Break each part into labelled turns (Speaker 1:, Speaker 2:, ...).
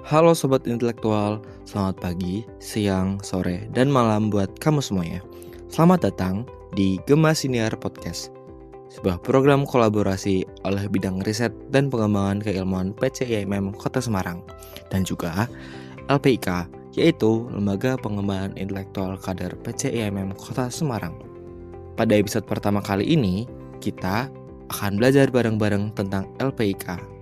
Speaker 1: Halo Sobat Intelektual, selamat pagi, siang, sore, dan malam buat kamu semuanya. Selamat datang di Gema Siniar Podcast, sebuah program kolaborasi oleh bidang riset dan pengembangan keilmuan PCIMM Kota Semarang, dan juga LPIK, yaitu Lembaga Pengembangan Intelektual Kader PCIMM Kota Semarang. Pada episode pertama kali ini, kita akan belajar bareng-bareng tentang LPIK,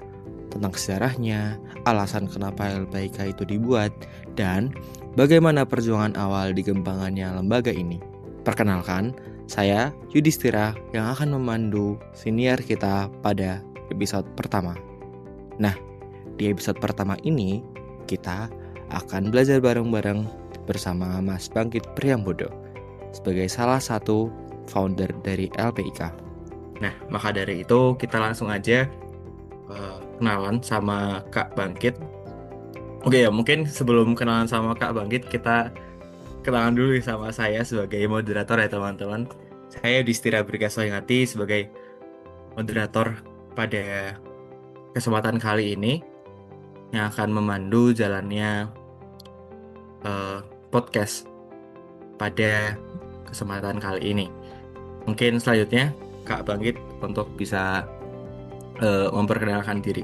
Speaker 1: tentang sejarahnya, alasan kenapa LPIK itu dibuat, dan bagaimana perjuangan awal digembangannya lembaga ini. Perkenalkan, saya Yudhistira yang akan memandu senior kita pada episode pertama. Nah, di episode pertama ini, kita akan belajar bareng-bareng bersama Mas Bangkit Priambodo sebagai salah satu founder dari LPIK. Nah, maka dari itu kita langsung aja kenalan sama Kak Bangkit. Oke ya, mungkin sebelum kenalan sama Kak Bangkit, kita kenalan dulu sama saya sebagai moderator ya teman-teman. Saya Distira Bergaswayangati sebagai moderator pada kesempatan kali ini yang akan memandu jalannya podcast pada kesempatan kali ini. Mungkin selanjutnya Kak Bangkit untuk bisa memperkenalkan diri.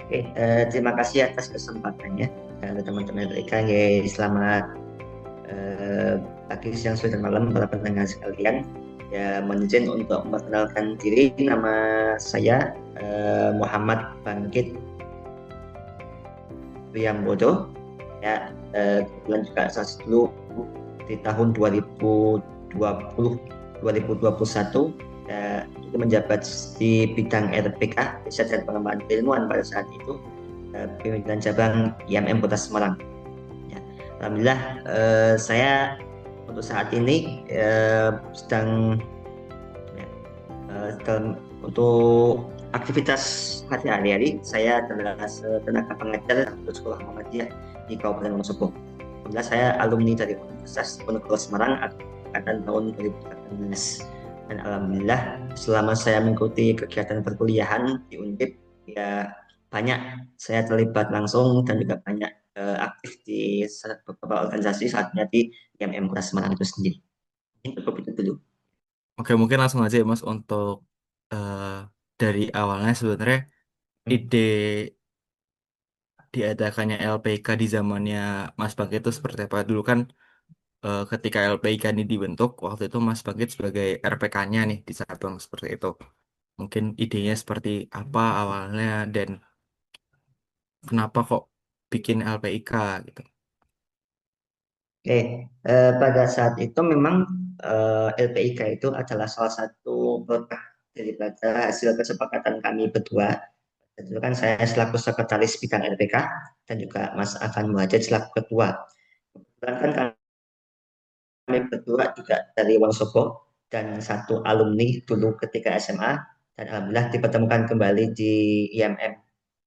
Speaker 2: Oke, terima kasih atas kesempatannya. Teman-teman mereka, selamat pagi, siang, sore, dan malam para pendengar sekalian. Ya, mohon izin untuk memperkenalkan diri. Nama saya Muhammad Bangkit Priambodo. Ya, kebetulan juga saya dulu di tahun 2020 2021 itu menjabat di bidang RPK, riset dan pengembangan ilmuwan pada saat itu, pimpinan cabang IMM Kota Semarang. Ya, alhamdulillah saya untuk saat ini sedang untuk aktivitas hari-hari saya adalah tenaga pengajar untuk sekolah Muhammadiyah di Kabupaten Wonosobo. Alhamdulillah saya alumni dari Universitas Diponegoro Semarang angkatan tahun 2018. Dan alhamdulillah selama saya mengikuti kegiatan perkuliahan di Undip, ya banyak saya terlibat langsung dan juga banyak aktif di beberapa organisasi, saatnya di IMM Kota Semarang itu sendiri. Ini cukup itu dulu.
Speaker 1: Oke, mungkin langsung aja ya Mas untuk eh, dari awalnya sebenarnya ide diadakannya LPK di zamannya Mas Bangkit itu seperti apa? Dulu kan ketika LPK ini dibentuk, waktu itu Mas Bangkit sebagai RPK-nya nih di Sabang seperti itu. Mungkin idenya seperti apa awalnya dan kenapa kok bikin LPIK gitu.
Speaker 2: Oke, pada saat itu memang LPIK itu adalah salah satu produk daripada hasil kesepakatan kami berdua. Itu kan saya selaku sekretaris bidang LPK dan juga Mas Afan Muhajir selaku ketua. Kebetulan kan kami berdua juga dari Wonosobo dan satu alumni dulu ketika SMA, dan alhamdulillah dipertemukan kembali di IMM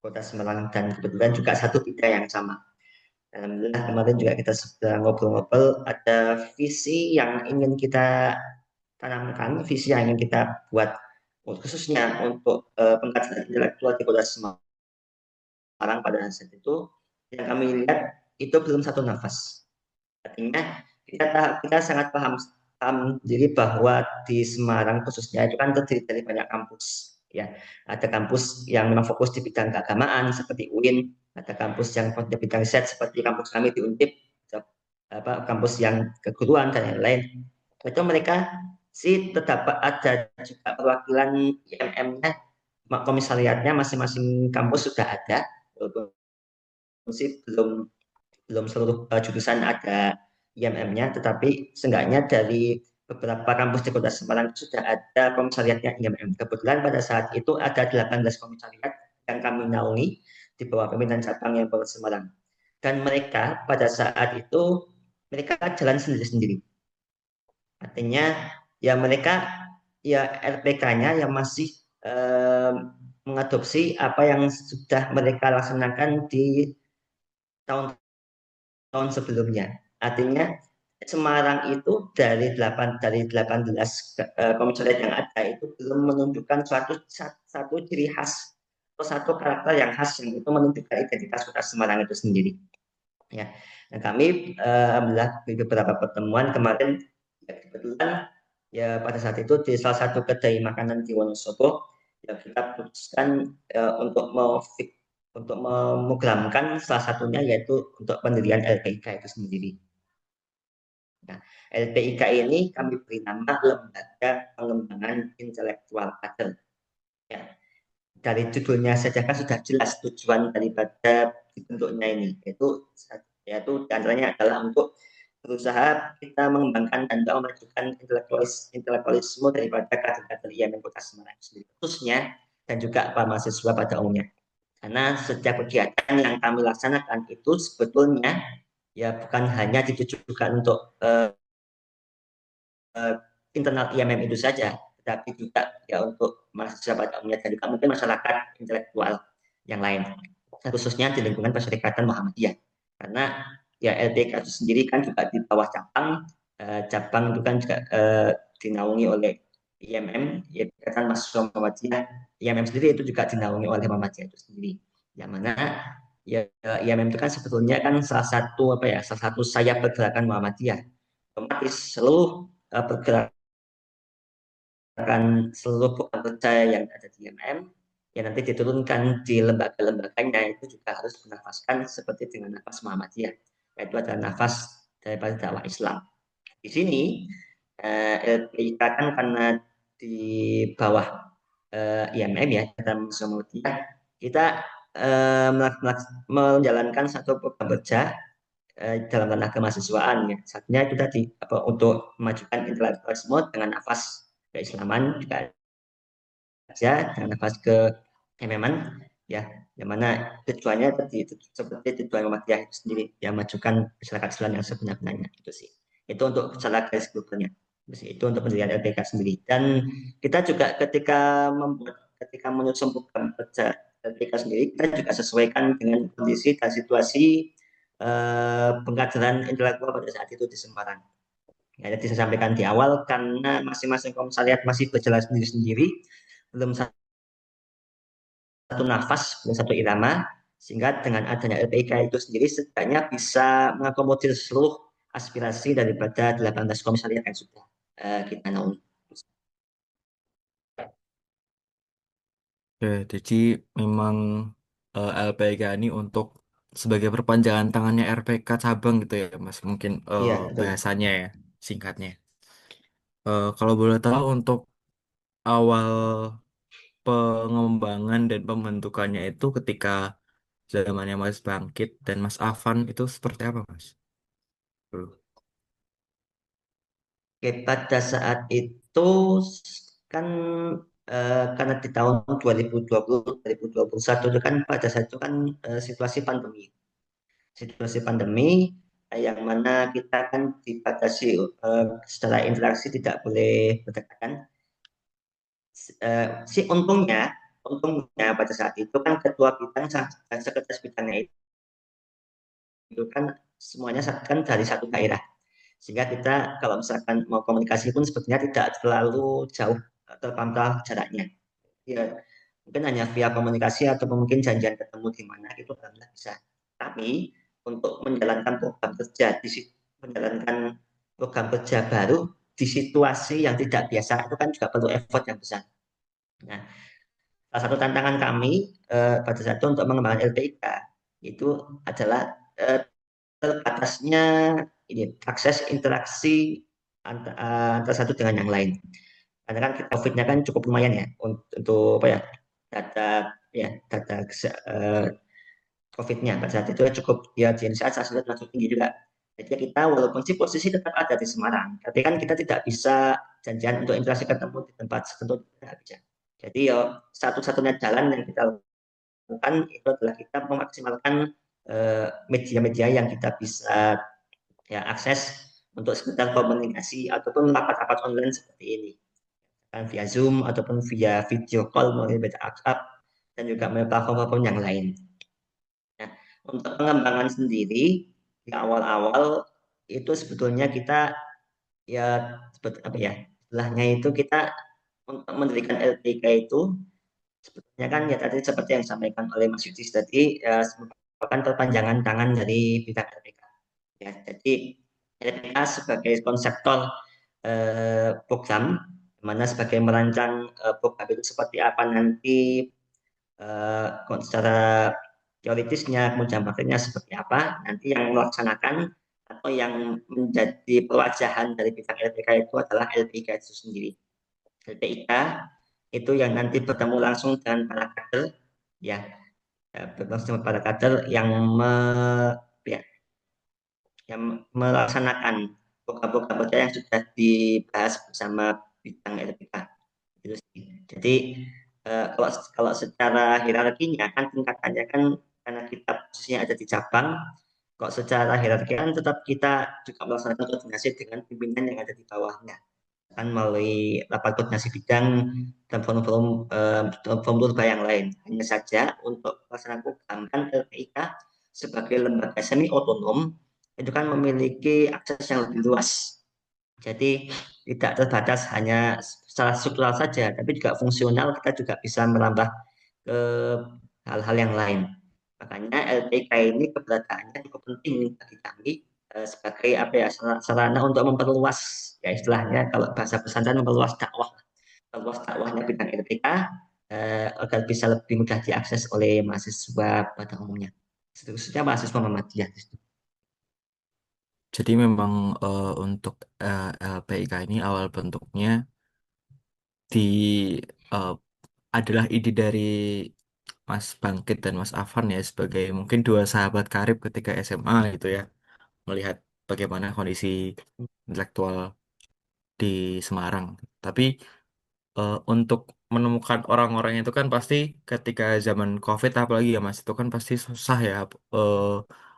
Speaker 2: Kota Semarang, dan kebetulan juga satu bidang yang sama. Alhamdulillah kemarin juga kita sudah ngobrol-ngobrol, ada visi yang ingin kita tanamkan, visi yang ingin kita buat khususnya untuk pengkajian intelektual di Kota Semarang pada saat itu. Yang kami lihat itu belum satu nafas. Artinya kita sangat paham diri bahwa di Semarang khususnya itu kan terdiri dari banyak kampus. Ya, ada kampus yang memang fokus di bidang keagamaan seperti UIN, ada kampus yang fokus di bidang riset seperti kampus kami di Undip, kampus yang keguruan dan lain-lain. Itu mereka sih tetap ada juga perwakilan IMM-nya, komisariatnya masing-masing kampus sudah ada, walaupun sih belum belum seluruh jurusan ada IMM-nya, tetapi seenggaknya dari beberapa kampus di Kota Semarang sudah ada komisariatnya IMM. Kebetulan pada saat itu ada 18 komisariat yang kami naungi di bawah pimpinan cabang yang Kota Semarang. Dan mereka pada saat itu mereka jalan sendiri-sendiri. Artinya ya mereka ya RPK-nya yang masih eh, mengadopsi apa yang sudah mereka laksanakan di tahun tahun sebelumnya. Artinya Semarang itu dari 18 komisariat yang ada itu belum menunjukkan satu ciri khas satu karakter yang khas yang itu menunjukkan identitas Kota Semarang itu sendiri. Ya, nah kami alhamdulillah di beberapa pertemuan kemarin ya, kebetulan ya pada saat itu di salah satu kedai makanan di Wonosobo ya kita putuskan untuk memogramkan salah satunya yaitu untuk pendirian LPIK itu sendiri. Nah, LPIK ini kami beri nama Lembaga Pengembangan Intelektual Kader. Ya, dari judulnya saja kan sudah jelas tujuan daripada dibentuknya ini, yaitu antaranya adalah untuk berusaha kita mengembangkan dan memajukan intelektualisme daripada kader-kader IMM Kota Semarang sendiri, khususnya dan juga para mahasiswa pada umumnya. Karena setiap kegiatan yang kami laksanakan itu sebetulnya ya bukan hanya ditujukan untuk internal IMM itu saja, tetapi juga ya untuk mahasiswa pada umumnya dan juga mungkin masyarakat intelektual yang lain, khususnya di lingkungan Perserikatan Muhammadiyah. Karena ya LPK itu sendiri kan juga di bawah cabang, cabang itu kan juga dinaungi oleh IMM, ya Ikatan Mahasiswa Muhammadiyah. IMM sendiri itu juga dinaungi oleh Muhammadiyah itu sendiri. Yang mana ya IMM itu kan sebetulnya kan salah satu sayap pergerakan Muhammadiyah. Otomatis seluruh pergerakan seluruh program kerja yang ada di IMM yang nanti diturunkan di lembaga-lembaganya itu juga harus bernafaskan seperti dengan nafas Muhammadiyah, yaitu adalah nafas daripada dakwah Islam. Di sini LPIK kan karena di bawah IMM ya, Muhammadiyah, kita menjalankan satu program kerja dalam ranah kemahasiswaan ya. Satunya itu tadi untuk memajukan intelektualisme dengan nafas keislaman juga aja dengan nafas ke kememan ya, yang mana tujuannya tadi itu seperti tujuan Muhammadiyah itu sendiri yang memajukan masyarakat Islam yang sebenar-benarnya itu sih. Itu untuk secara garis besarnya. Itu untuk pendirian LPK sendiri. Dan kita juga ketika menyusun program kerja LPK sendiri, kita juga sesuaikan dengan kondisi dan situasi pengkaderan intelektual pada saat itu di Semarang. Ya, jadi saya sampaikan di awal karena masing-masing komisariat masih berjalan sendiri-sendiri, belum satu nafas, belum satu irama, sehingga dengan adanya LPIK itu sendiri setidaknya bisa mengakomodir seluruh aspirasi daripada 18 komisariat yang sudah kita naungi.
Speaker 1: Oke, jadi memang LPK ini untuk sebagai perpanjangan tangannya RPK cabang gitu ya, Mas. Mungkin
Speaker 2: Iya, betul.
Speaker 1: bahasanya ya, singkatnya. Kalau boleh tahu untuk awal pengembangan dan pembentukannya itu ketika zamannya Mas Bangkit dan Mas Afan itu seperti apa, Mas? Dulu.
Speaker 2: Oke, pada saat itu kan karena di tahun 2020-2021 itu kan pada saat itu kan situasi pandemi. Situasi pandemi yang mana kita kan dibatasi secara interaksi tidak boleh berdekatan. Si untungnya pada saat itu kan ketua bidang dan sekretaris bidangnya itu kan semuanya kan dari satu daerah. Sehingga kita kalau misalkan mau komunikasi pun sebetulnya tidak terlalu jauh terpantau jaraknya. Ya, mungkin hanya via komunikasi atau mungkin janjian ketemu di mana itu alhamdulillah bisa. Tapi untuk menjalankan program kerja baru di situasi yang tidak biasa itu kan juga perlu effort yang besar. Nah, salah satu tantangan kami pada saat itu untuk mengembangkan LPIK itu adalah terbatasnya ini akses interaksi antara satu dengan yang lain. Karena kan COVID-nya kan cukup lumayan ya untuk apa ya data data COVID-nya pada saat itu cukup ya di Indonesia sudah termasuk tinggi juga. Jadi kita walaupun si posisi tetap ada di Semarang, tapi kan kita tidak bisa janjian untuk interaksi ketemu di tempat tertentu tidak bisa. Jadi ya satu-satunya jalan yang kita lakukan itu adalah kita memaksimalkan media-media yang kita bisa ya akses untuk sekedar komunikasi ataupun rapat-rapat online seperti ini kan via Zoom ataupun via video call melalui WhatsApp dan juga melalui platform-platform yang lain. Nah, untuk pengembangan sendiri di awal-awal itu sebetulnya kita ya seperti apa ya istilahnya itu kita untuk mendirikan LPK itu Sebetulnya kan ya tadi seperti yang disampaikan oleh Mas Yudis tadi, ya, merupakan perpanjangan tangan dari bidang LPK. Ya, jadi LPK sebagai konseptor program, mana sebagai merancang program itu seperti apa nanti, secara teoritisnya, kemudian praktiknya seperti apa, nanti yang melaksanakan atau yang menjadi perwajahan dari bidang LPK itu adalah LPK itu sendiri. LPIK itu yang nanti bertemu langsung dengan para kader, ya, bertemu langsung dengan para kader yang ya, yang melaksanakan program-program kerja yang sudah dibahas bersama bidang LPK. Itu sih. Jadi kalau secara hierarkinya kan tingkatannya kan karena kita posisinya ada di cabang, kok secara hierarki kan tetap kita juga melaksanakan koordinasi dengan pimpinan yang ada di bawahnya kan melalui rapat koordinasi bidang dan forum-forum lurba yang lain. Hanya saja untuk pelaksanaan program kan LPIK sebagai lembaga semi otonom itu kan memiliki akses yang lebih luas. Jadi tidak terbatas hanya secara struktural saja, tapi juga fungsional kita juga bisa merambah ke hal-hal yang lain. Makanya LPK ini keberadaannya cukup penting bagi kami sebagai apa ya sarana untuk memperluas ya istilahnya kalau bahasa pesantren memperluas dakwahnya bidang LPK agar bisa lebih mudah diakses oleh mahasiswa pada umumnya. Khususnya mahasiswa Muhammadiyah.
Speaker 1: Jadi memang untuk LPIK ini awal bentuknya di eh, adalah ide dari Mas Bangkit dan Mas Afan ya sebagai mungkin dua sahabat karib ketika SMA gitu ya, melihat bagaimana kondisi intelektual di Semarang. Tapi untuk menemukan orang-orang itu kan pasti ketika zaman COVID apalagi ya Mas itu kan pasti susah ya, eh,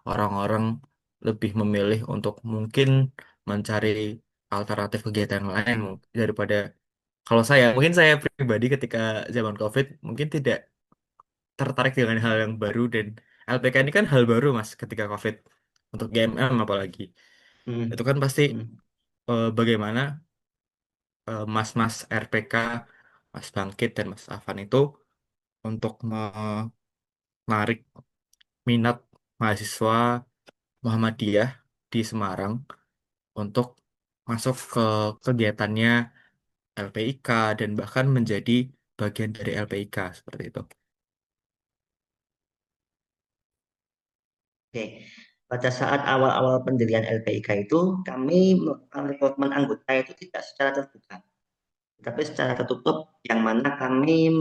Speaker 1: orang-orang lebih memilih untuk mungkin mencari alternatif kegiatan lain daripada kalau saya mungkin saya pribadi ketika zaman COVID mungkin tidak tertarik dengan hal yang baru dan LPK ini kan hal baru Mas ketika COVID untuk GMM apalagi
Speaker 2: Hmm.
Speaker 1: itu kan pasti
Speaker 2: Hmm.
Speaker 1: bagaimana Mas-mas RPK, Mas Bangkit dan Mas Afan itu untuk menarik minat mahasiswa Muhammadiyah di Semarang untuk masuk ke kegiatannya LPIK dan bahkan menjadi bagian dari LPIK seperti itu.
Speaker 2: Oke, pada saat awal-awal pendirian LPIK itu kami melakukan rekrutmen anggota itu tidak secara terbuka, tapi secara tertutup yang mana kami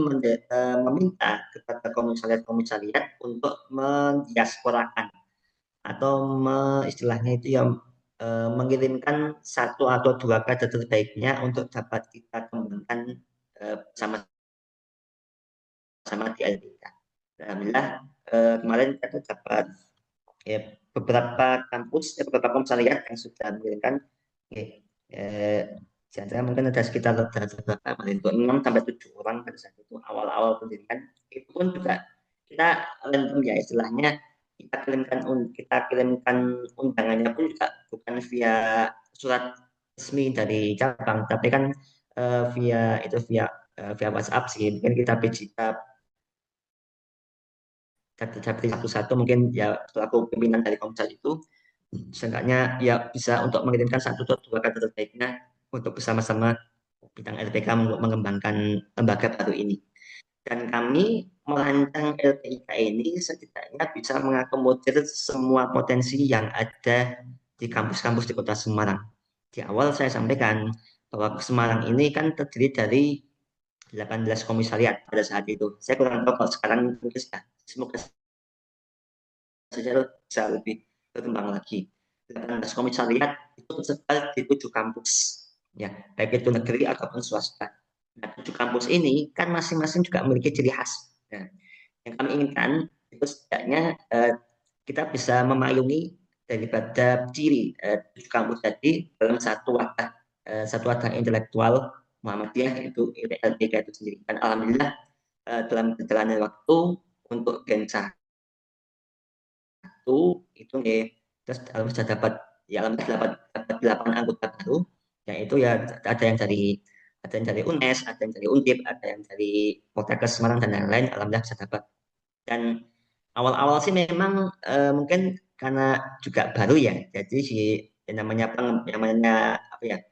Speaker 2: meminta kepada komisariat-komisariat untuk mendiasporakan atau istilahnya itu yang mengirimkan satu atau dua kader terbaiknya untuk dapat kita kembangkan bersama-sama di LPIK. Alhamdulillah kemarin kita dapat ya, beberapa kampus, beberapa komisariat yang sudah mengirimkan oke, di antara mungkin ada sekitar berapa, itu 6 sampai 7 orang pada saat itu awal-awal pendidikan itu pun juga kita random ya istilahnya kita kirimkan undangannya pun juga bukan via surat resmi dari cabang tapi kan via WhatsApp sih mungkin kita dapati satu-satu mungkin ya selaku pimpinan dari Komsel itu seenggaknya ya bisa untuk mengirimkan satu atau dua kata terbaiknya untuk bersama-sama bidang LPK untuk mengembangkan lembaga baru ini. Dan kami merancang LPIK ini setidaknya bisa mengakomodir semua potensi yang ada di kampus-kampus di Kota Semarang. Di awal saya sampaikan bahwa Semarang ini kan terdiri dari 18 komisariat pada saat itu. Saya kurang tahu kalau sekarang mungkin semoga saja bisa lebih berkembang lagi. 18 komisariat itu tersebar di 7 kampus, ya baik itu negeri ataupun swasta. Nah, 7 kampus ini kan masing-masing juga memiliki ciri khas. Nah, yang kami inginkan itu setidaknya kita bisa memayungi daripada ciri 7 kampus tadi dalam satu wadah intelektual Muhammadiyah yaitu LPK itu sendiri. Dan alhamdulillah dalam perjalanan waktu untuk Gen itu nih terus alhamdulillah sudah dapat ya alhamdulillah dapat 8 anggota baru yaitu ya ada yang dari ada yang dari UNES, ada yang dari Undip, ada yang dari Poltekkes Semarang dan lain-lain. Alhamdulillah bisa dapat. Dan awal-awal sih memang mungkin karena juga baru ya, jadi si yang namanya apa ya,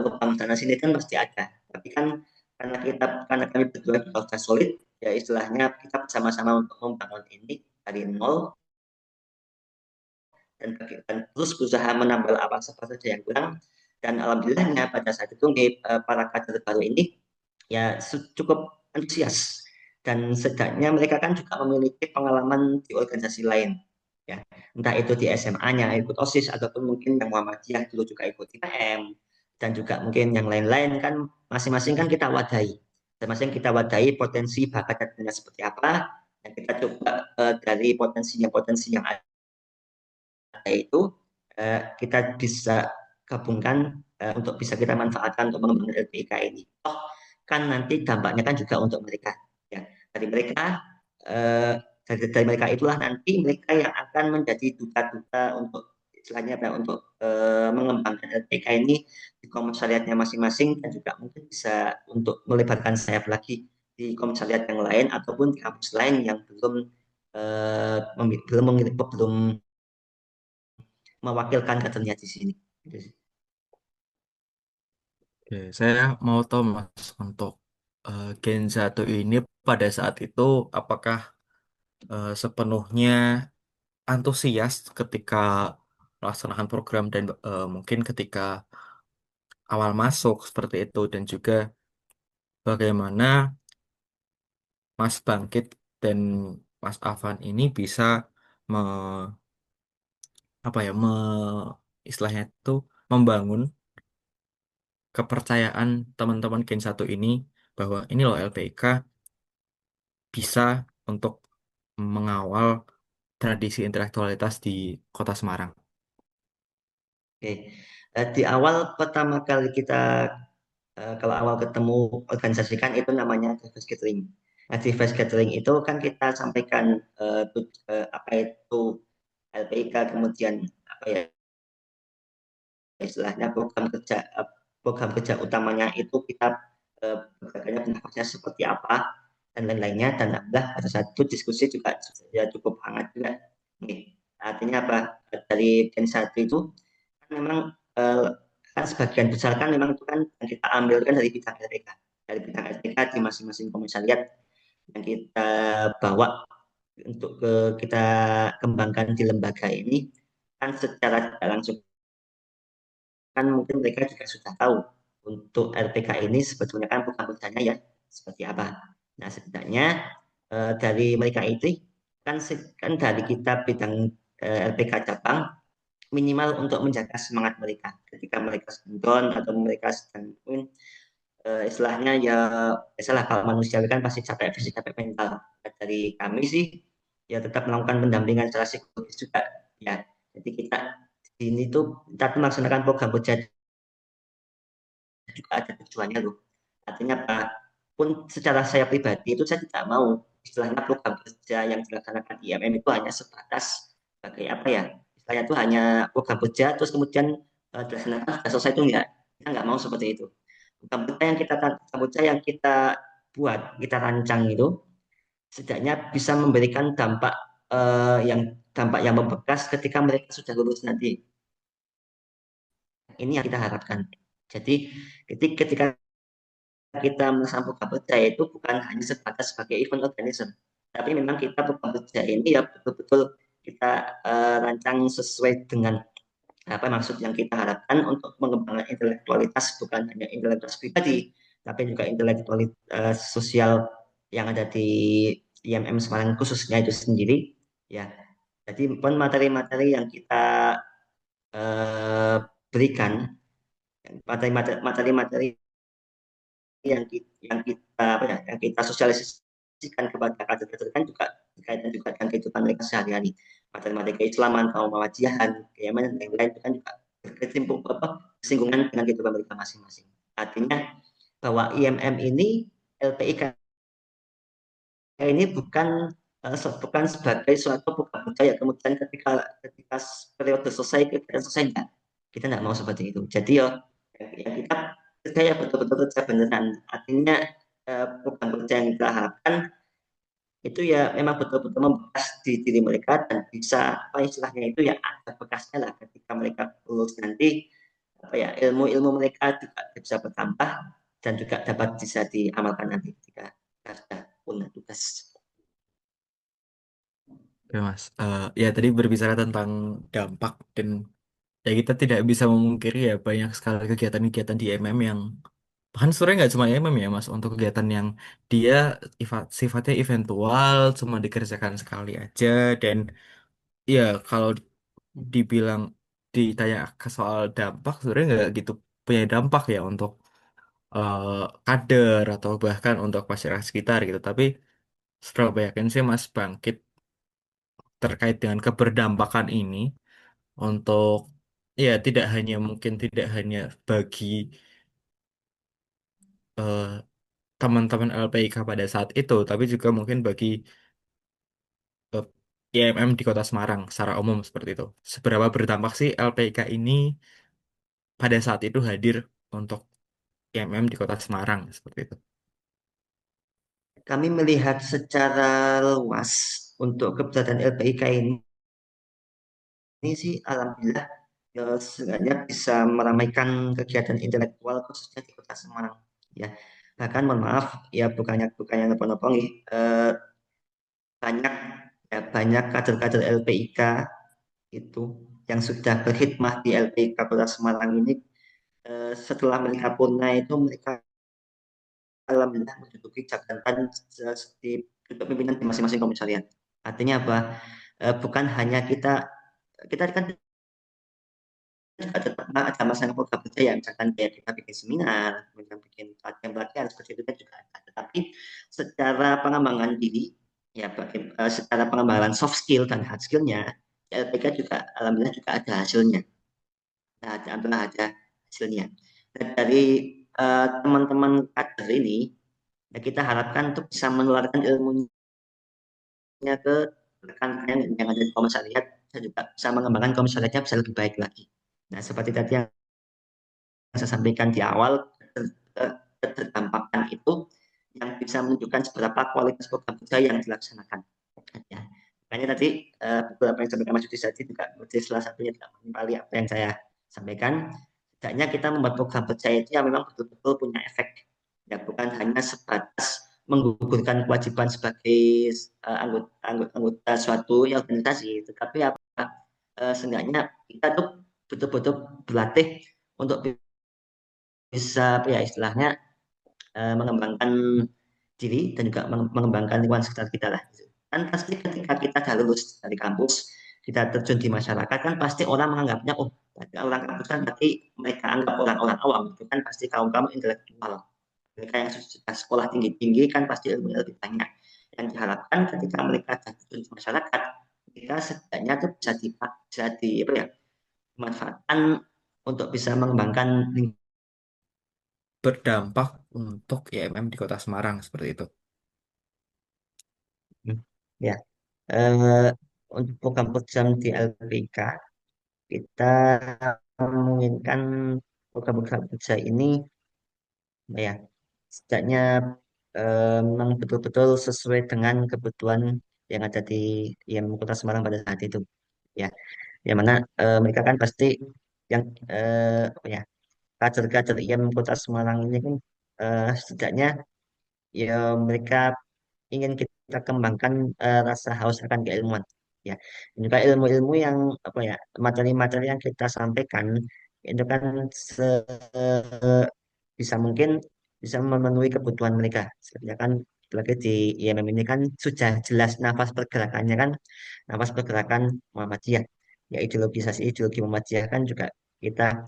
Speaker 2: lubang sana sini kan pasti ada. Tapi kan karena kami berdua juga sudah solid, ya istilahnya kita bersama-sama untuk membangun ini dari nol, dan terus berusaha menambal apa saja yang kurang. Dan alhamdulillahnya pada saat itu para kader baru ini ya cukup antusias, dan setidaknya mereka kan juga memiliki pengalaman di organisasi lain, ya entah itu di SMA-nya ikut OSIS, ataupun mungkin yang Muhammadiyah dulu juga ikut IPM, dan juga mungkin yang lain-lain kan, masing-masing kan kita wadahi, masing-masing kita wadahi potensi bakat dan minat seperti apa, dan kita coba dari potensi yang ada itu kita bisa gabungkan untuk bisa kita manfaatkan untuk mengembangkan LPIK ini. Oh, kan nanti dampaknya kan juga untuk mereka. Ya, dari mereka eh, dari mereka itulah nanti mereka yang akan menjadi duta-duta untuk istilahnya untuk mengembangkan LPIK ini di komisariatnya masing-masing, dan juga mungkin bisa untuk melebarkan sayap lagi di komisariat yang lain ataupun di kampus lain yang belum mewakilkan kadernya di sini.
Speaker 1: Oke, saya mau tahu Mas, untuk Gen 1 ini pada saat itu apakah sepenuhnya antusias ketika melaksanakan program dan mungkin ketika awal masuk seperti itu, dan juga bagaimana Mas Bangkit dan Mas Afan ini bisa me, apa ya istilahnya itu membangun kepercayaan teman-teman Gen 1 ini bahwa ini loh LPIK bisa untuk mengawal tradisi intelektualitas di Kota Semarang.
Speaker 2: Oke. Di awal pertama kali kita kalau awal ketemu organisasikan itu namanya Device Gathering. Nah, Device Gathering itu kan kita sampaikan apa itu LPIK, kemudian apa ya istilahnya program kerja utamanya itu kita beragaknya penafasnya seperti apa dan lain-lainnya, dan alhamdulillah pada saat itu diskusi juga ya cukup hangat juga. Nih, artinya apa, dari Gen 1 itu kan memang eh, kan sebagian besar kan memang itu kan yang kita ambilkan dari bidang RPK, di masing-masing komisariat yang kita bawa untuk kita kembangkan di lembaga ini, kan secara tidak langsung kan mungkin mereka juga sudah tahu untuk RPK ini sebetulnya kan program kerjanya ya seperti apa. Nah, setidaknya dari mereka itu kan dari kita bidang LPK cabang, minimal untuk menjaga semangat mereka ketika mereka sedang down atau mereka sedang mungkin istilahnya ya biasalah, kalau manusia kan pasti capek fisik capek mental. Nah, dari kami sih ya tetap melakukan pendampingan secara psikologis juga, ya. Jadi kita di sini tuh kita melaksanakan program kerja juga ada tujuannya loh. Artinya apa? Pun secara saya pribadi itu saya tidak mau istilahnya program kerja yang dilaksanakan IMM itu hanya sebatas sebagai apa ya? Istilahnya itu hanya program kerja terus kemudian dilaksanakan sudah selesai, itu enggak. Kita enggak mau seperti itu. Program kerja yang kita buat, kita rancang itu setidaknya bisa memberikan dampak yang membekas ketika mereka sudah lulus nanti. Ini yang kita harapkan. Jadi ketika kita melaksanakan program kerja itu bukan hanya sebatas sebagai event organizer, tapi memang kita program kerja ini ya betul-betul kita rancang sesuai dengan apa maksud yang kita harapkan untuk mengembangkan intelektualitas, bukan hanya intelektualitas pribadi, tapi juga intelektualitas sosial yang ada di IMM Semarang khususnya itu sendiri, ya. Jadi pun materi-materi yang kita eh, berikan, materi-materi yang kita apa ya, yang kita sosialisasikan kepada kader-kader kan juga berkaitan juga dengan kehidupan mereka sehari-hari, materi-materi keislaman, kaum Muhammadiyah, keimanan dan lain-lain itu kan juga berkecimpung bersinggungan dengan kehidupan mereka masing-masing. Artinya bahwa IMM ini, LPIK ini bukan sebagai suatu program budaya kemudian ketika periode selesai kita selesai, enggak, kita nggak mau seperti itu. Jadi ya kita Saya betul-betul kerja beneran. Artinya program kerja yang kita harapkan itu ya memang betul-betul membekas di diri mereka dan bisa apa istilahnya itu ya ada bekasnya lah ketika mereka lulus nanti apa ya ilmu-ilmu mereka juga bisa bertambah dan juga dapat bisa diamalkan nanti ketika sudah punya tugas.
Speaker 1: Oke Mas, ya tadi berbicara tentang dampak dan ya kita tidak bisa memungkiri ya banyak sekali kegiatan-kegiatan di MM yang bahkan sebenarnya nggak cuma MM ya Mas, untuk kegiatan yang dia sifatnya eventual, cuma dikerjakan sekali aja dan ya kalau dibilang ditanya ke soal dampak sebenarnya nggak gitu punya dampak ya untuk eh, kader atau bahkan untuk masyarakat sekitar gitu. Tapi seberapa yakin sih Mas bangkit terkait dengan keberdampakan ini untuk ya tidak hanya mungkin tidak hanya bagi eh, teman-teman LPIK pada saat itu, tapi juga mungkin bagi eh, IMM di Kota Semarang secara umum seperti itu. Seberapa berdampak sih LPIK ini pada saat itu hadir untuk IMM di Kota Semarang seperti itu?
Speaker 2: Kami melihat secara luas untuk keberadaan LPIK ini sih alhamdulillah ya, seenggaknya bisa meramaikan kegiatan intelektual khususnya di Kota Semarang. Ya, bahkan mohon maaf ya bukannya nopo-nopo nih, banyak ya banyak kader-kader LPIK itu yang sudah berkhidmat di LPIK Kota Semarang ini setelah mereka purna itu mereka alhamdulillah menduduki jabatan di kepemimpinan di masing-masing komisariat. Artinya apa? Bukan hanya kita kan juga tetap ada masa program kerja ya misalkan kayak kita bikin seminar, kemudian bikin pelatihan-pelatihan seperti itu kan juga ada. Tetapi secara pengembangan diri, ya secara pengembangan soft skill dan hard skillnya, LPK juga alhamdulillah juga ada hasilnya. Nah, alhamdulillah ada hasilnya. Dan dari teman-teman kader ini, ya kita harapkan untuk bisa menularkan ilmunya ke rekan-rekan yang ada di komisariat dan juga bisa mengembangkan komisariatnya bisa lebih baik lagi. Nah, seperti tadi yang saya sampaikan di awal, keterdampakan itu yang bisa menunjukkan seberapa kualitas program kerja yang dilaksanakan. Ya. Makanya tadi beberapa yang disampaikan Mas Yudi tadi juga menjadi salah satunya juga menimpali apa yang saya sampaikan. Setidaknya kita membuat program kerja itu yang memang betul-betul punya efek. Ya, bukan hanya sebatas menggugurkan kewajiban sebagai anggota suatu organisasi, tetapi apa seenggaknya kita tuh betul-betul berlatih untuk bisa apa ya istilahnya mengembangkan diri dan juga mengembangkan lingkungan sekitar kita lah. Gitu. Kan pasti ketika kita sudah lulus dari kampus, kita terjun di masyarakat kan pasti orang menganggapnya oh orang kampus kan berarti mereka anggap orang-orang awam itu kan pasti kaum-kaum intelektual. Mereka yang sudah sekolah tinggi-tinggi kan pasti ilmunya lebih banyak. Yang diharapkan ketika mereka terjun di masyarakat, mereka setidaknya itu bisa di apa ya, dimanfaatkan untuk bisa mengembangkan
Speaker 1: Berdampak untuk IMM di Kota Semarang seperti itu.
Speaker 2: lingkungan. Ya, eh, untuk program program di LPK kita menginginkan program-program kerja ini ya setidaknya memang betul-betul sesuai dengan kebutuhan yang ada di yang Kota Semarang pada saat itu ya yang mana mereka kan pasti yang apa ya kader-kader IM Kota Semarang ini kan setidaknya ya mereka ingin kita kembangkan rasa haus akan keilmuan ya dan juga ilmu-ilmu yang apa ya materi-materi yang kita sampaikan itu kan bisa mungkin bisa memenuhi kebutuhan mereka sebenarnya kan apalagi di IMM ini kan sudah jelas nafas pergerakannya kan nafas pergerakan Muhammadiyah ya ideologisasi ideologi Muhammadiyah kan juga kita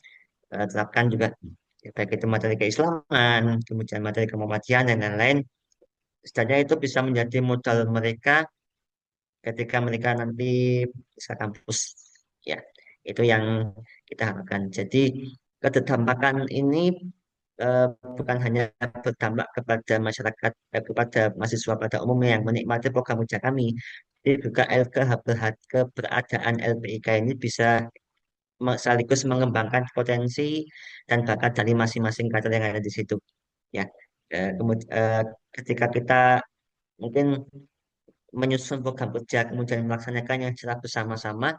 Speaker 2: terapkan juga ya, baik itu materi keislaman kemudian materi kemuhammadiyah dan lain-lain setidaknya itu bisa menjadi modal mereka ketika mereka nanti bisa kampus ya itu yang kita harapkan jadi keterdampakan ini eh, bukan hanya berdampak kepada masyarakat kepada mahasiswa pada umumnya yang menikmati program kerja kami tapi juga keberadaan LPIK ini bisa sekaligus mengembangkan potensi dan bakat dari masing-masing kader yang ada di situ. Ya, kemudian ketika kita mungkin menyusun program kerja kemudian melaksanakannya secara bersama-sama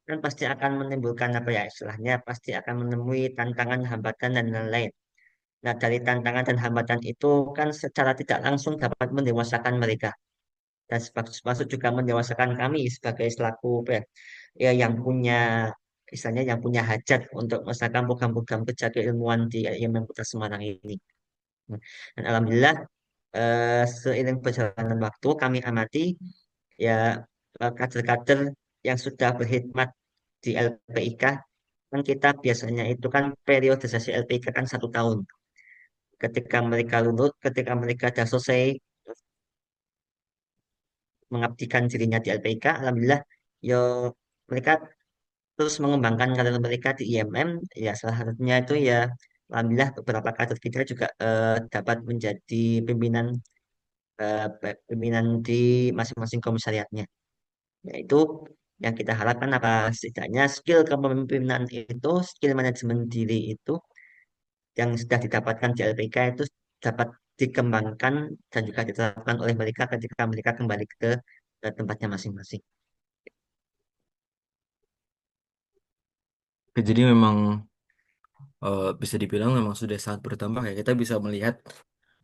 Speaker 2: kan pasti akan menimbulkan apa ya istilahnya pasti akan menemui tantangan, hambatan dan lain-lain. Nah, dari tantangan dan hambatan itu kan secara tidak langsung dapat mendewasakan mereka dan termasuk juga mendewasakan kami sebagai selaku apa ya, yang punya istilahnya yang punya hajat untuk melaksanakan program-program kerja keilmuan di IMM Kota Semarang ini. Dan alhamdulillah seiring perjalanan waktu kami amati ya kader-kader yang sudah berkhidmat di LPIK kan kita biasanya itu kan periodisasi LPIK kan 1 tahun. Ketika mereka sudah selesai mengabdikan dirinya di LPIK, alhamdulillah yo mereka terus mengembangkan karir mereka di IMM. Ya salah satunya itu ya alhamdulillah beberapa kader kita juga dapat menjadi pimpinan di masing-masing komisariatnya. Yaitu yang kita harapkan apa setidaknya skill kepemimpinan itu, skill manajemen diri itu yang sudah didapatkan di LPK itu dapat dikembangkan dan juga diterapkan oleh mereka ketika mereka kembali ke tempatnya masing-masing.
Speaker 1: Jadi memang bisa dibilang memang sudah sangat bertambah ya. Kita bisa melihat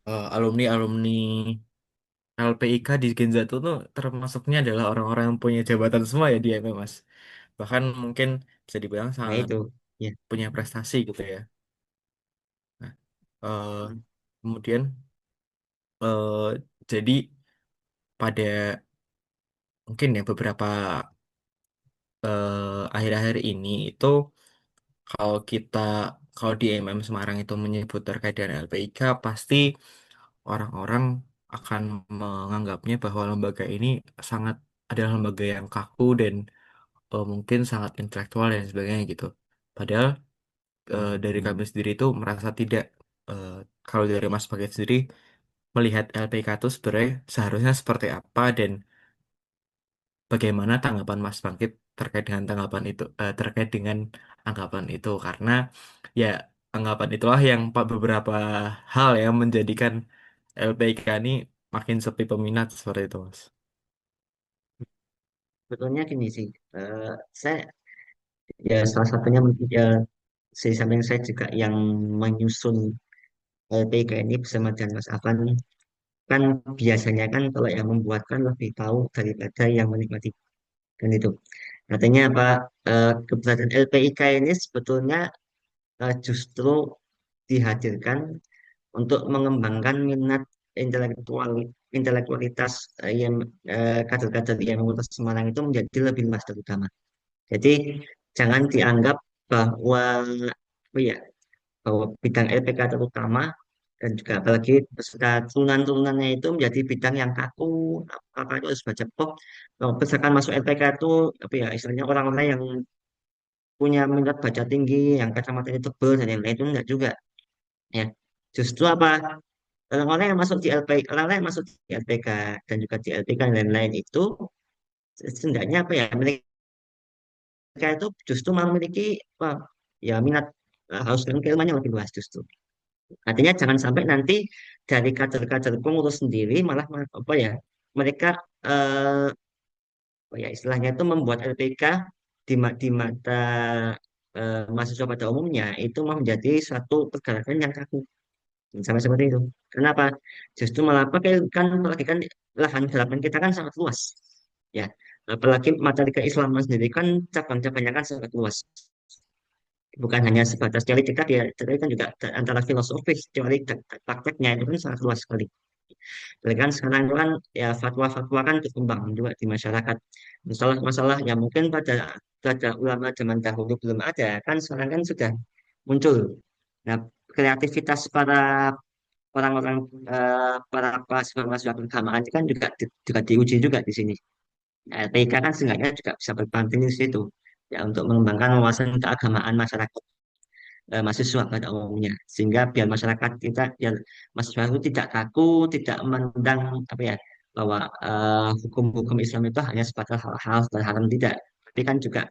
Speaker 1: alumni-alumni LPIK di Gen Zatu tuh termasuknya adalah orang-orang yang punya jabatan semua ya dia Mas. Bahkan mungkin bisa dibilang
Speaker 2: Nah
Speaker 1: sangat
Speaker 2: itu, ya.
Speaker 1: punya prestasi gitu ya. Nah, kemudian jadi pada mungkin ya beberapa akhir-akhir ini itu kalau kita kalau di MM Semarang itu menyebut terkait dengan LPIK pasti orang-orang akan menganggapnya bahwa lembaga ini sangat adalah lembaga yang kaku dan mungkin sangat intelektual dan sebagainya gitu. Padahal dari kami sendiri itu merasa tidak. eh, Kalau dari Mas Baget sendiri melihat LPK itu sebenarnya seharusnya seperti apa dan bagaimana tanggapan Mas Bangkit terkait dengan tanggapan itu terkait dengan anggapan itu karena ya anggapan itulah yang beberapa hal yang menjadikan LPK ini makin sepi peminat seperti itu Mas.
Speaker 2: Sebetulnya gini sih, saya ya salah satunya mungkin ya saya samping saya juga yang menyusun LPK ini bersama dengan Mas Afan kan biasanya kan kalau yang membuat kan lebih tahu daripada yang menikmati kan itu. Artinya apa? Keberadaan LPIK ini sebetulnya justru dihadirkan untuk mengembangkan minat intelektual intelektualitas yang kader-kader yang Universitas Semarang itu menjadi lebih luas terutama. Jadi jangan dianggap bahwa oh ya bahwa bidang LPK terutama dan juga apalagi peserta turunan-turunannya itu menjadi bidang yang kaku apa itu harus baca pok. Kalau misalkan masuk LPK itu apa ya istilahnya orang-orang yang punya minat baca tinggi, yang kacamatanya tebal dan yang lain itu enggak juga ya. Justru apa orang-orang yang masuk di LPK, orang-orang yang masuk di LPK dan juga di LPK dan lain-lain itu setidaknya apa ya mereka itu justru memiliki apa, ya minat haus dan keilmuan yang lebih luas justru. Artinya jangan sampai nanti dari kader-kader pengurus sendiri malah apa ya mereka apa ya istilahnya itu membuat LPK di mata mahasiswa pada umumnya itu mau menjadi suatu pergerakan yang kaku. Sampai seperti itu. Kenapa? Justru malah pakai kan apalagi kan lahan garapan kita kan sangat luas. Ya, apalagi materi keislaman sendiri kan cabang-cabangnya kan sangat luas. Bukan hanya sebatas teori kita, dia teori kan juga antara filosofis, teori dan prakteknya itu kan sangat luas sekali. Jadi kan sekarang itu kan ya fatwa-fatwa kan berkembang juga di masyarakat. Masalah-masalah yang mungkin pada ulama zaman dahulu belum ada, kan sekarang kan sudah muncul. Nah, kreativitas para orang-orang para mahasiswa keagamaan itu kan juga diuji juga di sini. Nah, LPK kan seenggaknya juga bisa berperan di situ ya untuk mengembangkan wawasan keagamaan masyarakat mahasiswa pada umumnya sehingga biar masyarakat kita biar mahasiswa itu tidak kaku tidak memandang apa ya bahwa hukum-hukum Islam itu hanya sebatas hal-hal terharam tidak Tapi kan juga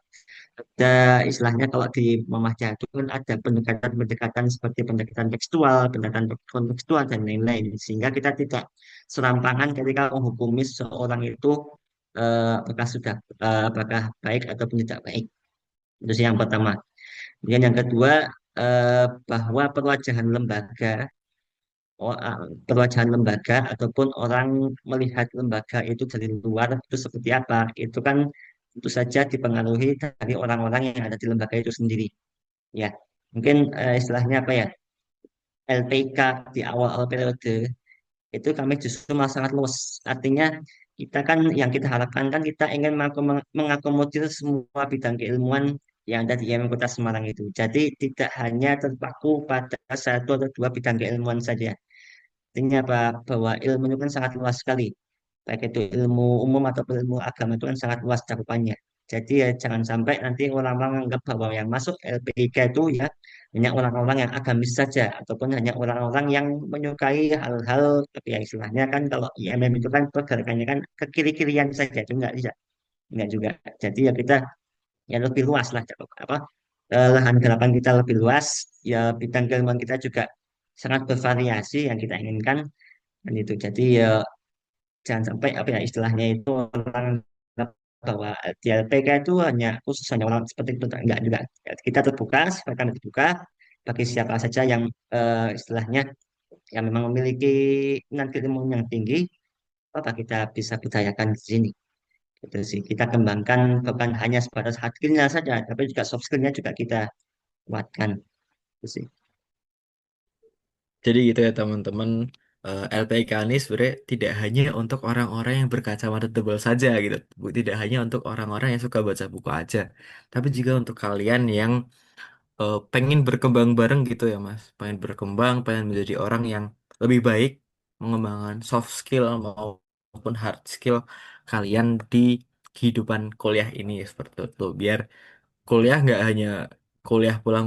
Speaker 2: ada istilahnya kalau di Muhammadiyah itu kan ada pendekatan-pendekatan seperti pendekatan tekstual, pendekatan kontekstual dan lain-lain. Sehingga kita tidak serampangan ketika menghukumi seseorang itu apakah sudah apakah baik ataupun tidak baik. Itu sih yang pertama. Kemudian yang kedua bahwa perwajahan lembaga ataupun orang melihat lembaga itu dari luar itu seperti apa, itu kan tentu saja dipengaruhi dari orang-orang yang ada di lembaga itu sendiri. Ya, mungkin istilahnya apa ya, LPK di awal-awal periode itu kami justru malah sangat luas. Artinya kita kan yang kita harapkan kan kita ingin mengakomodir semua bidang keilmuan yang ada di IMM Kota Semarang itu. Jadi tidak hanya terpaku pada satu atau dua bidang keilmuan saja. Artinya apa? Bahwa ilmu itu kan sangat luas sekali. Baik itu ilmu umum atau ilmu agama itu kan sangat luas cakupannya. Jadi ya jangan sampai nanti orang-orang menganggap bahwa yang masuk LPIK itu ya hanya orang-orang yang agamis saja ataupun hanya orang-orang yang menyukai hal-hal tapi ya istilahnya kan kalau IMM itu kan pergerakannya kan ke kiri-kirian saja itu enggak juga. Jadi ya kita ya lebih luas lah cakup apa lahan garapan kita lebih luas ya bidang keilmuan kita juga sangat bervariasi yang kita inginkan dan itu jadi ya jangan sampai apa ya istilahnya itu orang anggap bahwa di LPK itu hanya khusus hanya orang seperti itu enggak juga. Kita terbuka sifatkan terbuka bagi siapa saja yang istilahnya yang memang memiliki minat ilmu yang tinggi apa kita bisa budayakan di sini itu sih kita kembangkan bukan hanya sebatas hard skill-nya saja tapi juga soft skill-nya juga kita kuatkan itu sih.
Speaker 1: Jadi gitu ya teman-teman, LPK ini sebenarnya tidak hanya untuk orang-orang yang berkacamata tebal saja gitu, tidak hanya untuk orang-orang yang suka baca buku aja, tapi juga untuk kalian yang pengen berkembang bareng gitu ya Mas, pengen berkembang, pengen menjadi orang yang lebih baik, mengembangkan soft skill maupun hard skill kalian di kehidupan kuliah ini seperti itu, biar kuliah nggak hanya kuliah pulang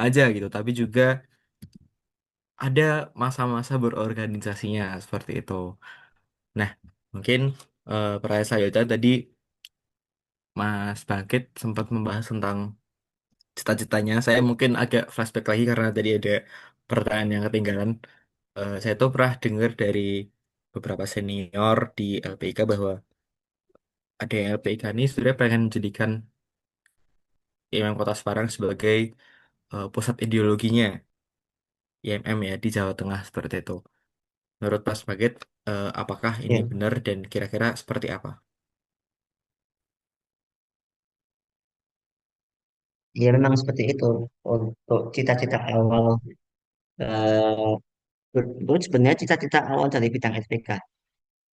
Speaker 1: aja gitu, tapi juga ada masa-masa berorganisasinya seperti itu. Nah, mungkin Peraya Sayota tadi Mas Bangkit sempat membahas tentang cita-citanya. Saya mungkin agak flashback lagi karena tadi ada pertanyaan yang ketinggalan. Saya tuh pernah dengar dari beberapa senior di LPIK bahwa ada yang LPIK ini sebenarnya pengen menjadikan IMM Kota Semarang sebagai pusat ideologinya IMM ya di Jawa Tengah seperti itu. Menurut Mas Bangkit, apakah ini
Speaker 2: Ya,
Speaker 1: benar dan kira-kira seperti apa?
Speaker 2: ya memang seperti itu untuk cita-cita awal eh, itu sebenarnya cita-cita awal dari bidang SPK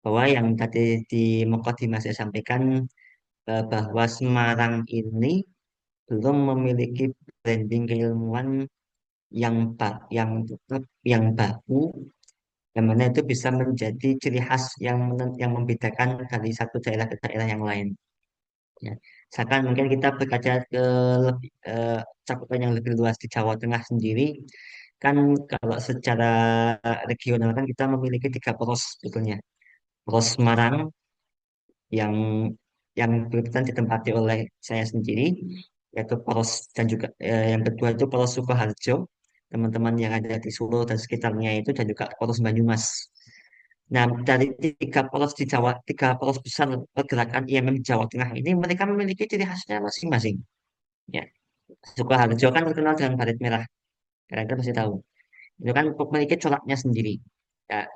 Speaker 2: bahwa yang tadi di Mukadimah saya sampaikan bahwa Semarang ini belum memiliki branding keilmuan yang tetap yang baku yang mana itu bisa menjadi ciri khas yang membedakan dari satu daerah ke daerah yang lain. Ya. Misalkan mungkin kita berkaca ke lebih, cakupan yang lebih luas di Jawa Tengah sendiri, kan kalau secara regional kan kita memiliki tiga poros sebetulnya. Poros Semarang yang kebetulan ditempati oleh saya sendiri, yaitu poros dan juga yang kedua itu poros Sukoharjo, teman-teman yang ada di Solo dan sekitarnya itu dan juga poros Banyumas. Nah, dari tiga poros besar pergerakan IMM Jawa Tengah ini, mereka memiliki ciri khasnya masing-masing. Ya, Sukoharjo kan terkenal dengan baret merah, kalian kan pasti tahu. Itu kan memiliki coraknya sendiri. Ya,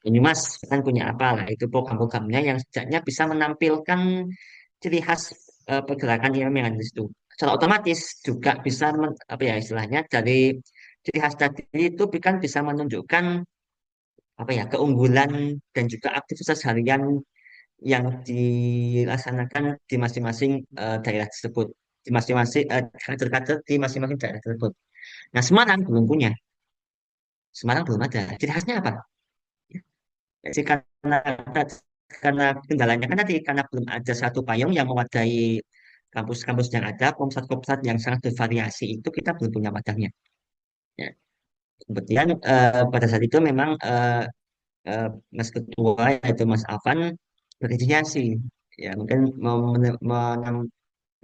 Speaker 2: Banyumas kan punya apa lah, itu program-programnya yang setidaknya bisa menampilkan ciri khas pergerakan IMM yang ada di situ. Secara otomatis juga bisa apa ya istilahnya dari ciri khas tadi itu kan bisa menunjukkan apa ya keunggulan dan juga aktivitas harian yang dilaksanakan di masing-masing daerah tersebut, di masing-masing kader-kader di masing-masing daerah tersebut. Nah, Semarang belum punya, Semarang belum ada. Ciri khasnya apa? Jadi karena kendalanya kan tadi karena belum ada satu payung yang mewadahi kampus-kampus yang ada, komsat-komsat yang sangat bervariasi itu kita belum punya wadahnya. Ya. Kemudian pada saat itu memang Mas Ketua yaitu Mas Afan berinisiasi. ya mungkin mau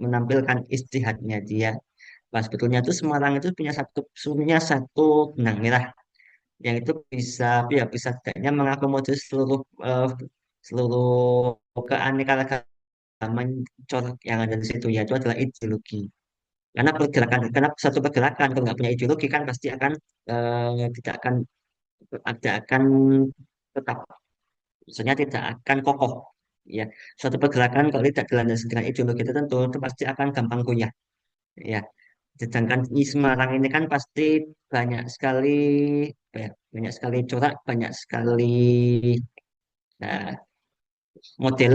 Speaker 2: menampilkan istihadnya dia. Nah, sebetulnya itu Semarang itu punya satu benang merah yang itu bisa ya bisa tidaknya mengakomodir seluruh keanekaragaman corak yang ada di situ, yaitu adalah ideologi. Karena satu pergerakan kalau nggak punya ideologi kan pasti akan tidak akan tetap, maksudnya tidak akan kokoh. Ya, suatu pergerakan kalau tidak dilandasi dengan ideologi tertentu itu pasti akan gampang goyah. Ya, sedangkan di Semarang ini kan pasti banyak sekali banyak sekali corak, banyak sekali nah, model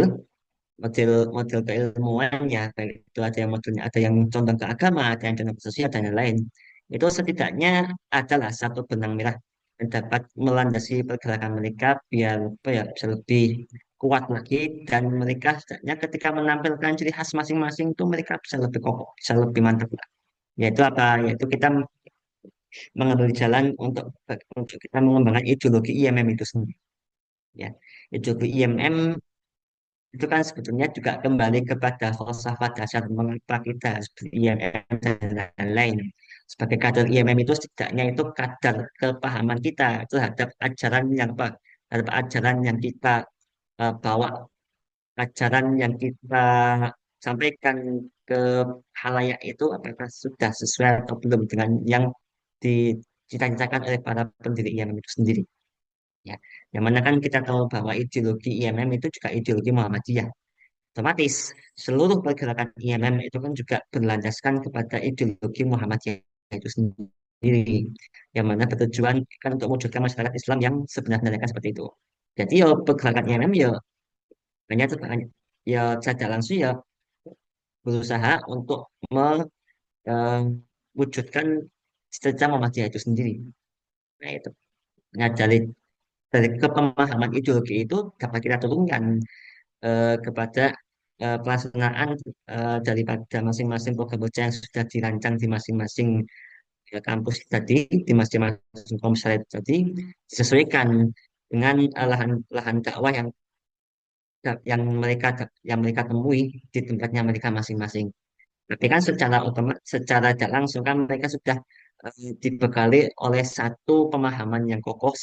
Speaker 2: model model keilmuan ya, baik itu ada yang modelnya ada yang condong ke agama, ada yang condong ke sosial dan lain-lain. Itu setidaknya adalah satu benang merah yang dapat melandasi pergerakan mereka biar apa ya bisa lebih kuat lagi, dan mereka setidaknya ketika menampilkan ciri khas masing-masing itu mereka bisa lebih kokoh, bisa lebih mantap lah. Yaitu apa? Yaitu kita mengambil jalan untuk kita mengembangkan ideologi IMM itu sendiri. Ya, ideologi IMM itu kan sebetulnya juga kembali kepada falsafah dasar mengapa kita harus ber-IMM dan lain-lain. Sebagai kader IMM itu setidaknya itu kadar kepahaman kita terhadap ajaran yang apa, terhadap ajaran yang kita bawa, ajaran yang kita sampaikan ke halayak itu apakah sudah sesuai atau belum dengan yang dicita-citakan oleh para pendiri IMM itu sendiri. Ya, yang mana kan kita tahu bahwa ideologi IMM itu juga ideologi Muhammadiyah. Otomatis seluruh pergerakan IMM itu kan juga berlandaskan kepada ideologi Muhammadiyah itu sendiri, yang mana bertujuan kan untuk mewujudkan masyarakat Islam yang sebenarnya kan seperti itu. Jadi ya pergerakan IMM ya hanya ya tidak langsung ya berusaha untuk mewujudkan cita-cita Muhammadiyah itu sendiri. Nah itu. Nah dari kepemahaman ideologi itu dapat kita turunkan kepada pelaksanaan daripada masing-masing program kerja yang sudah dirancang di masing-masing kampus tadi, di masing-masing komisariat tadi, disesuaikan dengan lahan lahan dakwah yang mereka temui di tempatnya mereka masing-masing. Tapi kan secara tidak langsung kan mereka sudah dibekali oleh satu pemahaman yang kokoh,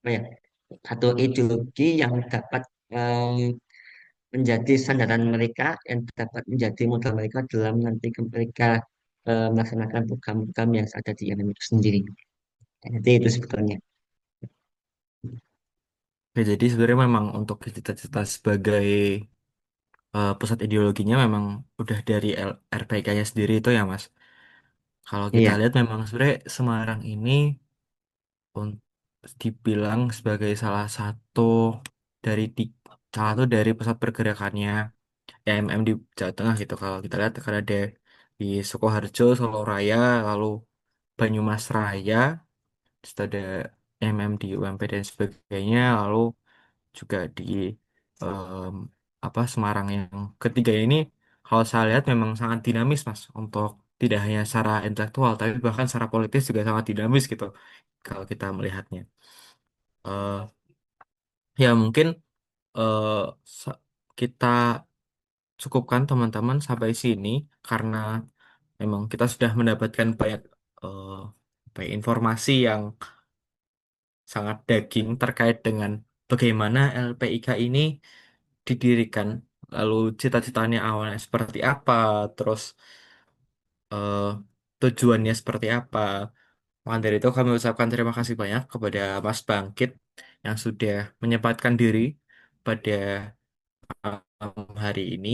Speaker 2: apa ya, satu ideologi yang dapat menjadi sandaran mereka, yang dapat menjadi modal mereka dalam nanti mereka melaksanakan program-program yang ada di IMM itu sendiri. Jadi itu sebetulnya.
Speaker 1: Oke, jadi sebenarnya memang untuk cita-cita sebagai pusat ideologinya memang udah dari RPK-nya sendiri itu ya Mas. Kalau kita
Speaker 2: Iya,
Speaker 1: lihat memang sebenarnya Semarang ini un- dibilang sebagai salah satu dari pusat pergerakannya EMM di Jawa Tengah gitu. Kalau kita lihat kan ada di Sukoharjo, Solo Raya, lalu Banyumas Raya, terus ada EMM di UMP dan sebagainya, lalu juga di em, Semarang yang ketiga ini kalau saya lihat memang sangat dinamis Mas untuk tidak hanya secara intelektual tapi bahkan secara politis juga sangat dinamis gitu kalau kita melihatnya. Eh, ya mungkin eh, sa- kita cukupkan teman-teman sampai sini karena memang kita sudah mendapatkan eh, banyak informasi yang sangat daging terkait dengan bagaimana LPIK ini didirikan, lalu cita-citanya awalnya seperti apa, terus eh, tujuannya seperti apa. Maka dari itu kami ucapkan terima kasih banyak kepada Mas Bangkit yang sudah menyempatkan diri pada malam hari ini.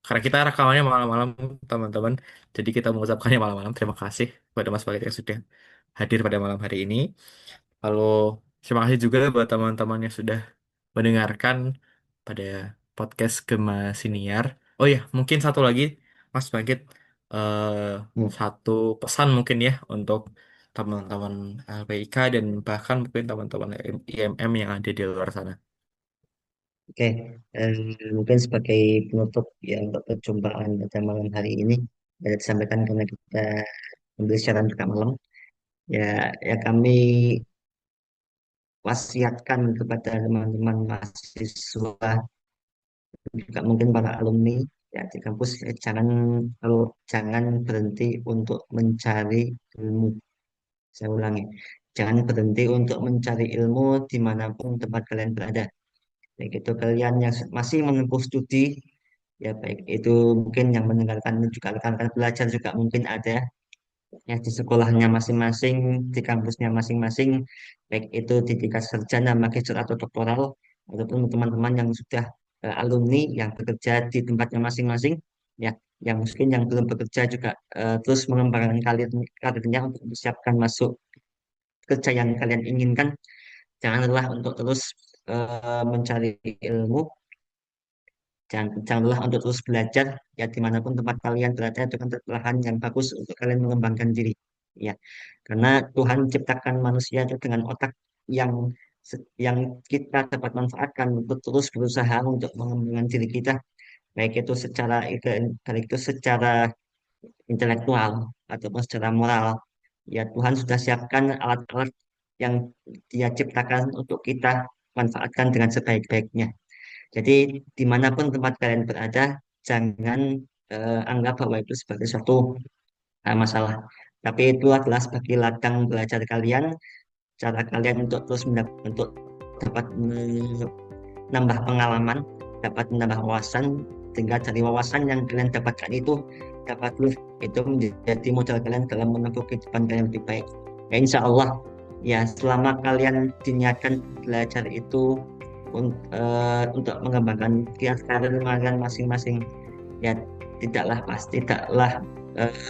Speaker 1: Karena kita rekamannya malam-malam, teman-teman. Jadi kita mengucapkannya malam-malam. Terima kasih kepada Mas Bangkit yang sudah hadir pada malam hari ini. Lalu terima kasih juga buat teman-teman yang sudah mendengarkan pada podcast Gema Siniar. Oh ya, mungkin satu lagi, Mas Bangkit, eh,
Speaker 2: hmm,
Speaker 1: satu pesan mungkin ya untuk teman-teman LPIK dan bahkan mungkin teman-teman IMM yang ada di luar sana.
Speaker 2: oke. Eh, Mungkin sebagai penutup ya untuk perjumpaan pada malam hari ini, dapat disampaikan karena kita ambil siaran juga malam. Ya, ya kami wasiatkan kepada teman-teman mahasiswa juga mungkin para alumni ya di kampus jangan berhenti untuk mencari ilmu. Saya ulangi, jangan berhenti untuk mencari ilmu dimanapun tempat kalian berada. Baik itu kalian yang masih menempuh studi, ya baik itu mungkin yang mendengarkan dan juga rekan-rekan belajar juga mungkin ada ya di sekolahnya masing-masing, di kampusnya masing-masing, baik itu di tingkat sarjana, magister atau doktoral, ataupun teman-teman yang sudah alumni yang bekerja di tempatnya masing-masing, ya yang mungkin yang belum bekerja juga terus mengembangkan karirnya untuk mempersiapkan masuk kerja yang kalian inginkan. Jangan lelah untuk terus mencari ilmu, jangan lelah untuk terus belajar, ya dimanapun tempat kalian berada dengan lahan yang bagus untuk kalian mengembangkan diri. Ya, karena Tuhan ciptakan manusia itu dengan otak yang yang kita dapat manfaatkan untuk terus berusaha untuk mengembangkan diri kita, baik itu secara intelektual ataupun secara moral. Ya, Tuhan sudah siapkan alat-alat yang Dia ciptakan untuk kita manfaatkan dengan sebaik-baiknya. Jadi, dimanapun tempat kalian berada, jangan anggap bahwa itu sebagai suatu masalah. Tapi itu adalah sebagai ladang belajar kalian, cara kalian untuk untuk dapat menambah pengalaman, dapat menambah wawasan, sehingga dari wawasan yang kalian dapatkan dapat itu menjadi modal kalian dalam menempuh kehidupan kalian lebih baik. Ya insya Allah, ya selama kalian diniatkan belajar itu untuk mengembangkan karir kalian masing-masing, ya tidaklah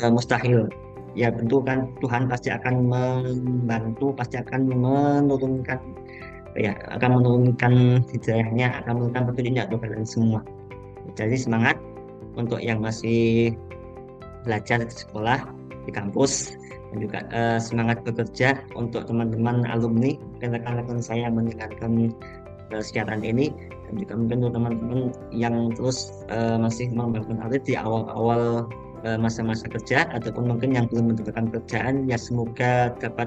Speaker 2: mustahil. Ya tentu kan Tuhan pasti akan membantu, pasti akan menurunkan hidayahnya, akan menurunkan petunjuknya untuk kalian semua. Jadi semangat untuk yang masih belajar di sekolah, di kampus, dan juga semangat bekerja untuk teman-teman alumni dan rekan-rekan saya yang mendengarkan siaran ini, dan juga mungkin untuk teman-teman yang terus masih mengembangkan karir di awal-awal masa-masa kerja ataupun mungkin yang belum mendapatkan pekerjaan, ya semoga dapat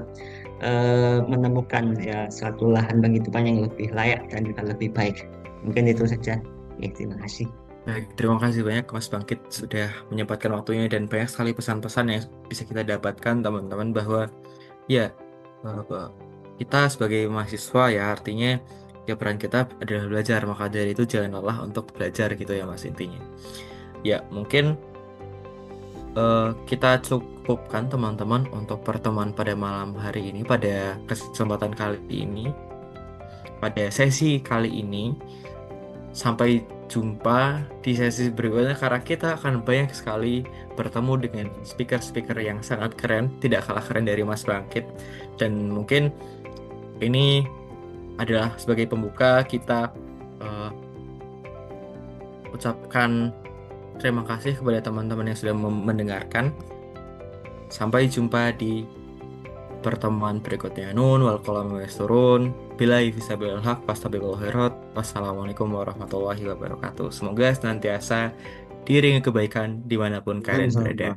Speaker 2: menemukan ya suatu lahan penghidupan yang lebih layak dan juga lebih baik. Mungkin itu saja. Ya, terima kasih.
Speaker 1: Baik, terima kasih banyak Mas Bangkit sudah menyempatkan waktunya dan banyak sekali pesan-pesan yang bisa kita dapatkan teman-teman bahwa ya kita sebagai mahasiswa ya artinya ya peran kita adalah belajar, maka dari itu jangan lelah untuk belajar gitu ya Mas intinya. Ya mungkin kita cukupkan teman-teman untuk pertemuan pada malam hari ini, pada kesempatan kali ini, pada sesi kali ini. Sampai jumpa di sesi berikutnya karena kita akan banyak sekali bertemu dengan speaker-speaker yang sangat keren, tidak kalah keren dari Mas Bangkit. Dan mungkin ini adalah sebagai pembuka kita ucapkan terima kasih kepada teman-teman yang sudah mendengarkan. Sampai jumpa di pertemuan berikutnya. Nun wal qalam yasturun. Billahi fisabilil haq fastabiqul khairat. Wassalamualaikum warahmatullahi wabarakatuh. Semoga senantiasa diiringi kebaikan dimanapun kalian berada.